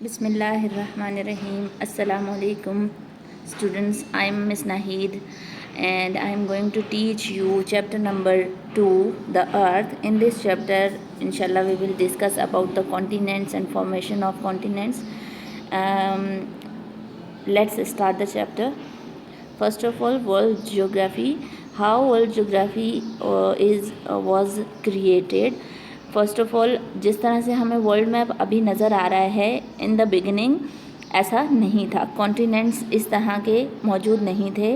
Bismillahirrahmanirrahim. Assalamu alaikum students. I am Miss Nahid and I am going to teach you chapter number 2, the earth. In this chapter, inshallah, we will discuss about the continents and formation of continents. Let's start the chapter. First of all, world geography. How world geography was created. First of all, जिस तरह से हमें world map अभी नज़र आ रहा है, in the beginning ऐसा नहीं था. कॉन्टिनेंट्स इस तरह के मौजूद नहीं थे.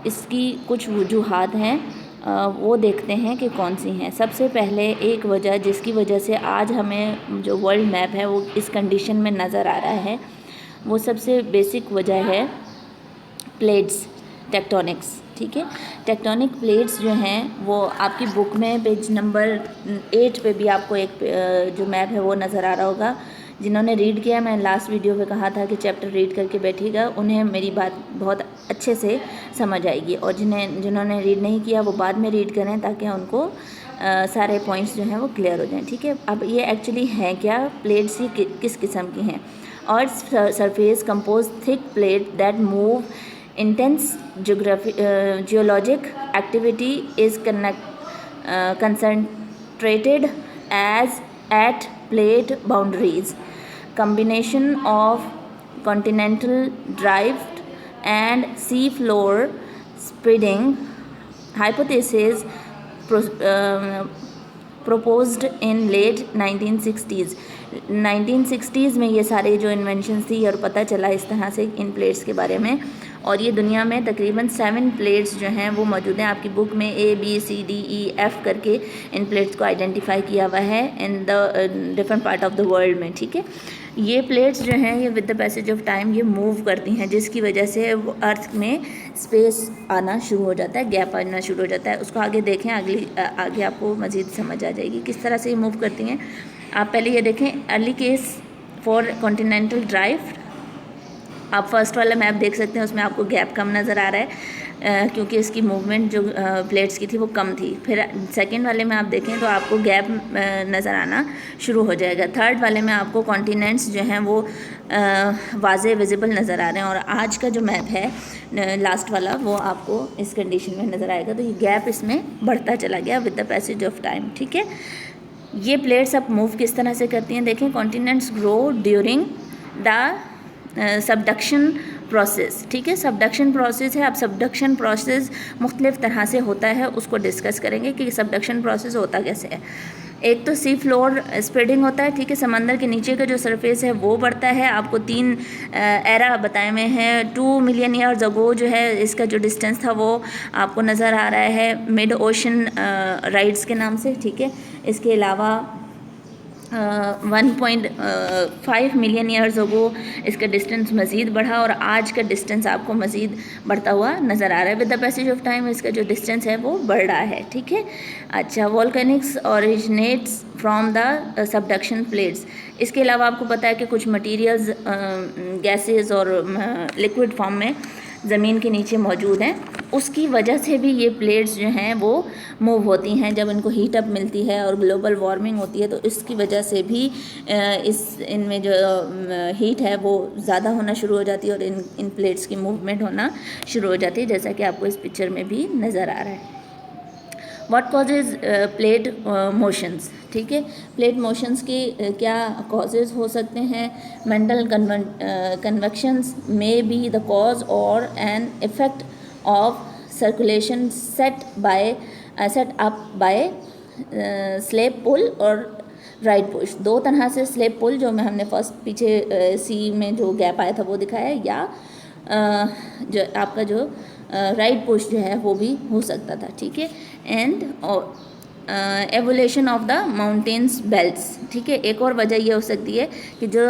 इसकी कुछ वजूहात हैं, वो देखते हैं कि कौन सी हैं. सबसे पहले एक वजह जिसकी वजह से आज हमें जो वर्ल्ड मैप है वो इस कंडीशन में नज़र आ रहा है, वो सबसे बेसिक वजह है प्लेट्स, टेक्टोनिक्स. ठीक है, टेक्टोनिक प्लेट्स जो हैं वो आपकी बुक में पेज नंबर 8 पे भी आपको एक जो मैप है वो नज़र आ रहा होगा. जिन्होंने रीड किया, मैं लास्ट वीडियो पे कहा था कि चैप्टर रीड करके बैठिएगा, उन्हें मेरी बात बहुत अच्छे से समझ आएगी. और जिन्होंने रीड नहीं किया वो बाद में रीड करें ताकि उनको सारे पॉइंट्स जो हैं वो क्लियर हो जाएं. ठीक है, अब ये एक्चुअली हैं क्या, प्लेट्स ही किस किस्म की हैं. और surface compose thick plate that move. Intense geologic activity is concentrated as at plate boundaries. Combination of continental drift and sea floor spreading hypothesis proposed in late 1960s. 1960s में ये सारे जो इन्वेंशंस थी और पता चला इस तरह से इन प्लेट्स के बारे में. और ये दुनिया में तकरीबन 7 प्लेट्स जो हैं वो मौजूद हैं. आपकी बुक में ABCDEF करके इन प्लेट्स को आइडेंटिफाई किया हुआ है in the different part of the world में. ठीक है, ये प्लेट्स जो हैं ये with the passage of time ये मूव करती हैं, जिसकी वजह से वो अर्थ में स्पेस आना शुरू हो जाता है, गैप आना शुरू हो जाता है. उसको आगे देखें, आगे आपको मज़ीद समझ आ जाएगी किस तरह से ये मूव करती हैं. आप पहले ये देखें, अर्ली केस फॉर कॉन्टिनेंटल ड्राइफ्ट. आप फर्स्ट वाला मैप देख सकते हैं, उसमें आपको गैप कम नज़र आ रहा है क्योंकि इसकी मूवमेंट जो प्लेट्स की थी वो कम थी. फिर सेकंड वाले में आप देखें तो आपको गैप नज़र आना शुरू हो जाएगा. थर्ड वाले में आपको कॉन्टिनेंट्स जो हैं वो वाज़े विजिबल नज़र आ रहे हैं. और आज का जो मैप है लास्ट वाला वो आपको इस कंडीशन में नज़र आएगा. तो ये गैप इसमें बढ़ता चला गया with the passage of time. ठीक है, ये प्लेट्स अब मूव किस तरह से करती हैं देखें. Continents grow during the subduction process. ठीक है, सबडक्शन प्रोसेस है. अब सबडक्शन प्रोसेस मुख्तलिफ़ तरह से होता है, उसको डिस्कस करेंगे कि सबडक्शन प्रोसेस होता कैसे है. एक तो सी फ्लोर स्प्रेडिंग होता है. ठीक है, समंदर के नीचे का जो सरफेस है वो बढ़ता है. आपको 3 एरा बताए हुए हैं. 2 मिलियन ईयर्स अगो जो है इसका जो डिस्टेंस था वो आपको नज़र आ रहा है मिड ओशन राइड्स के नाम से. ठीक है, इसके अलावा 1.5 मिलियन ईयर्स अगो इसका डिस्टेंस मज़ीद बढ़ा और आज का डिस्टेंस आपको मज़ीद बढ़ता हुआ नज़र आ रहा है. With the passage of time इसका जो डिस्टेंस है वो बढ़ रहा है. ठीक है, अच्छा, volcanics originates from the subduction plates. इसके अलावा आपको पता है कि कुछ मटीरियल्स गैसेस और लिक्विड फॉर्म में ज़मीन के नीचे मौजूद हैं. उसकी वजह से भी ये प्लेट्स जो हैं वो मूव होती हैं. जब इनको हीट अप मिलती है और ग्लोबल वार्मिंग होती है तो इसकी वजह से भी इनमें जो हीट है वो ज़्यादा होना शुरू हो जाती है और इन प्लेट्स की मूवमेंट होना शुरू हो जाती है, जैसा कि आपको इस पिक्चर में भी नज़र आ रहा है. What causes plate motions. ठीक है, प्लेट मोशंस के क्या कॉजेज़ हो सकते हैं. Mantle convections may be the cause और an effect of circulation set up by slab pull और राइट पुश. 2 तरह से स्लेप पुल जो मैं हमने फर्स्ट पीछे सी में जो गैप आया था वो दिखाया है, या जो आपका जो राइट पुश जो है वो भी हो सकता था. ठीक है, and evolution of the mountains belts. ठीक है, एक और वजह ये हो सकती है कि जो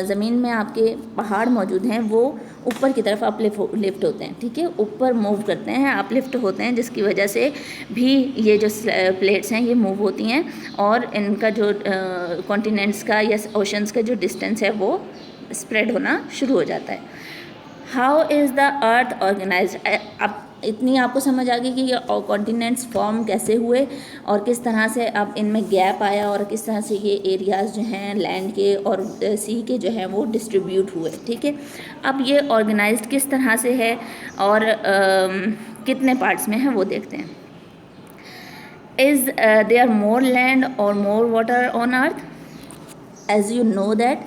ज़मीन में आपके पहाड़ मौजूद हैं वो ऊपर की तरफ अपलिफ्ट होते हैं. ठीक है, ऊपर मूव करते हैं, अपलिफ्ट होते हैं, जिसकी वजह से भी ये जो प्लेट्स हैं ये मूव होती हैं और इनका जो कॉन्टिनेंट्स का या ओशंस का जो डिस्टेंस है वो स्प्रेड होना शुरू हो जाता है. How is the earth organized. अब इतनी आपको समझ आ गई कि ये कॉन्टिनेंट्स फॉर्म कैसे हुए और किस तरह से अब इनमें गैप आया और किस तरह से ये एरियाज़ जो हैं लैंड के और सी के जो हैं वो डिस्ट्रीब्यूट हुए, ठीक है। अब ये ऑर्गेनाइज्ड किस तरह से है और कितने पार्ट्स में है वो देखते हैं। इज़ देयर मोर लैंड और more water on earth? As you know that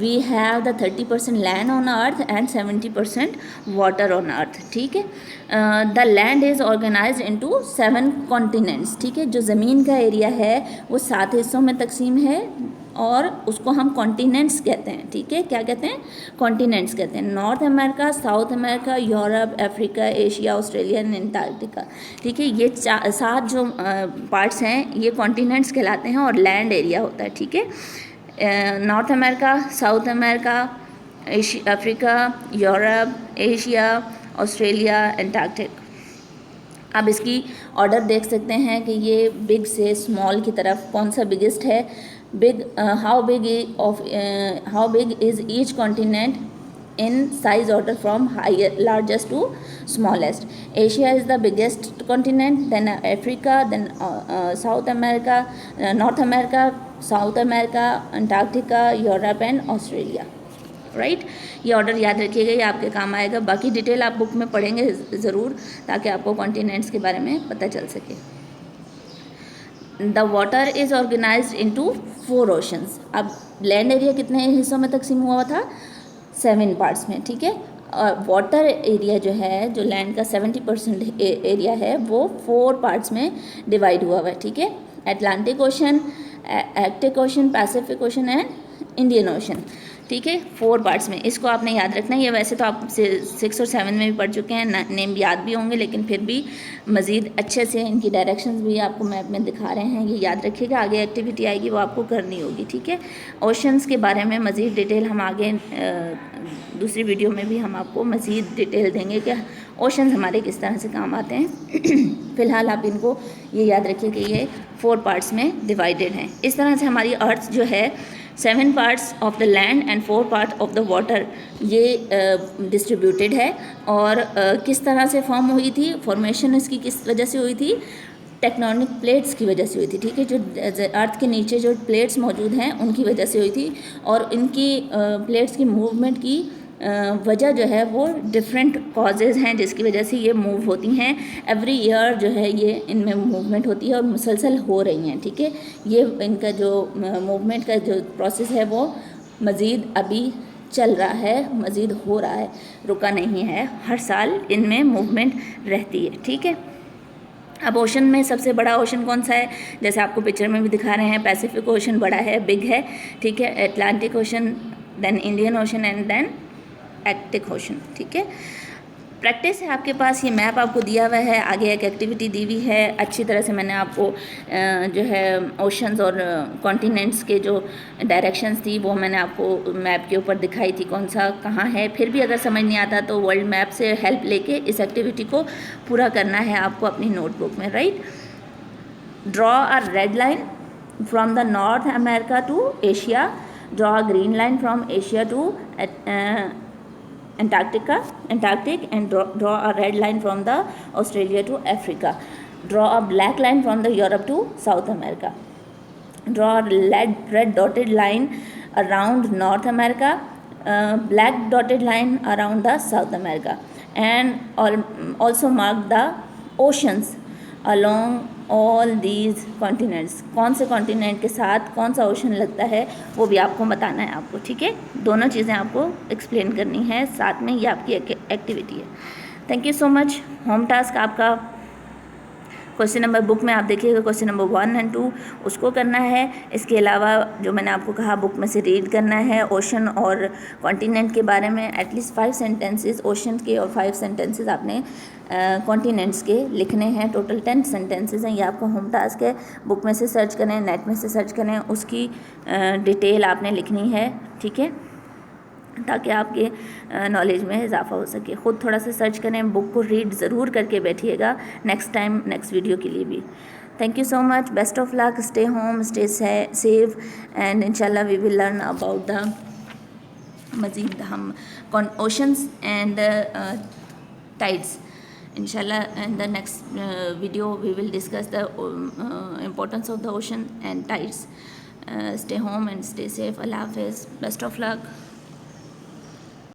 we have the 30% land on earth and 70% water on earth, ठीक है। the land is organized into 7 continents, ठीक है। जो ज़मीन का एरिया है वो 7 हिस्सों में तकसीम है और उसको हम कॉन्टिनेंट्स कहते हैं, ठीक है। क्या कहते हैं? कॉन्टिनेंट्स कहते हैं। North America, south America, Europe, Africa, Asia, Australia and Antarctica, ठीक है। ये 7 जो पार्ट्स हैं ये कॉन्टिनेंट्स कहलाते हैं और लैंड एरिया होता है, ठीक है। North America, south America, Africa, Europe, Asia, Australia, Antarctic. अब इसकी ऑर्डर देख सकते हैं कि ये बिग से स्मॉल की तरफ कौन सा बिगेस्ट है। Big, how big is each continent in size order from largest to smallest. Asia is the biggest continent, then Africa, then South America, North America, South America, Antarctica, Europe and Australia, right. ये order याद रखिएगा, ये आपके काम आएगा। बाकी detail आप book में पढ़ेंगे ज़रूर ताकि आपको कॉन्टिनेंट्स के बारे में पता चल सके। The water is organised into 4 oceans. अब लैंड एरिया कितने हिस्सों में तकसीम हुआ था? 7 पार्ट्स में, ठीक है। और वाटर एरिया जो है, जो लैंड का 70% एरिया है वो 4 पार्ट्स में डिवाइड हुआ है, ठीक है। Atlantic ocean, Arctic ocean, Pacific ocean and Indian ocean, ठीक है। 4 पार्ट्स में, इसको आपने याद रखना है। ये वैसे तो आप 6 और 7 में भी पढ़ चुके हैं, नेम याद भी होंगे, लेकिन फिर भी मज़ीद अच्छे से इनकी डायरेक्शंस भी आपको मैप में दिखा रहे हैं, ये याद रखिएगा। आगे एक्टिविटी आएगी वो आपको करनी होगी, ठीक है। ओशंस के बारे में मज़ीद डिटेल हम आगे दूसरी वीडियो में भी हम आपको मज़ीद डिटेल देंगे कि ओशंस हमारे किस तरह से काम आते हैं। फ़िलहाल आप इनको ये याद रखिए कि ये 4 पार्ट्स में डिवाइडेड हैं। इस तरह से हमारी अर्थ जो है 7 parts of the land and 4 part of the water ये डिस्ट्रीब्यूटेड है। और किस तरह से फॉर्म हुई थी, फॉर्मेशन इसकी किस वजह से हुई थी? टेक्टोनिक प्लेट्स की वजह से हुई थी, ठीक है। जो अर्थ के नीचे जो प्लेट्स मौजूद हैं उनकी वजह से हुई थी और इनकी प्लेट्स की मूवमेंट की वजह जो है वो डिफरेंट कॉजेज़ हैं जिसकी वजह से ये मूव होती हैं। एवरी ईयर जो है ये इनमें मूवमेंट होती है और मुसलसल हो रही हैं, ठीक है। ये इनका जो मूवमेंट का जो प्रोसेस है वो मज़ीद अभी चल रहा है, मज़ीद हो रहा है, रुका नहीं है। हर साल इनमें मूवमेंट रहती है, ठीक है। अब ओशन में सबसे बड़ा ओशन कौन सा है? जैसे आपको पिक्चर में भी दिखा रहे हैं, पैसिफिक ओशन बड़ा है, बिग है, ठीक है। Atlantic ocean, then Indian ocean and then Arctic ocean, ठीक है। प्रैक्टिस है आपके पास, ये मैप आपको दिया हुआ है, आगे एक एक्टिविटी दी हुई है। अच्छी तरह से मैंने आपको जो है ओशंस और कॉन्टिनेंट्स के जो डायरेक्शंस थी वो मैंने आपको मैप के ऊपर दिखाई थी, कौन सा कहाँ है। फिर भी अगर समझ नहीं आता तो वर्ल्ड मैप से हेल्प लेके इस एक्टिविटी को पूरा करना है आपको अपनी नोटबुक में, right. Draw a red line from the North America to Asia, draw a green line from Asia to Antarctic and draw a red line from the Australia to Africa. Draw a black line from the Europe to South America. Draw a red dotted line around North America, black dotted line around the South America, and also mark the oceans along all these continents. कौन से continent के साथ कौन सा ocean लगता है वो भी आपको बताना है आपको, ठीक है। दोनों चीज़ें आपको एक्सप्लेन करनी है साथ में, ये आपकी एक्टिविटी है। Thank you so much. Home task आपका क्वेश्चन नंबर बुक में आप देखिएगा, क्वेश्चन नंबर 1 और 2 उसको करना है। इसके अलावा जो मैंने आपको कहा बुक में से रीड करना है ओशन और कॉन्टिनेंट के बारे में, एटलीस्ट 5 सेंटेंसेस ओशन के और 5 सेंटेंसेस आपने कॉन्टिनेंट्स के लिखने हैं। टोटल 10 सेंटेंसेस हैं। ये आपको होम टास्क है, बुक में से सर्च करें, नेट में से सर्च करें, उसकी डिटेल आपने लिखनी है, ठीक है, ताकि आपके नॉलेज में इजाफा हो सके। ख़ुद थोड़ा सा सर्च करें, बुक को रीड ज़रूर करके बैठिएगा नेक्स्ट टाइम, नेक्स्ट वीडियो के लिए भी। Thank you so much, best of luck, stay home, stay safe and इंशाल्लाह we will learn about the मज़ीद हम oceans and tides Inshallah, in the next video, we will discuss the importance of the ocean and tides. Stay home and stay safe. Allah Hafiz. Best of luck.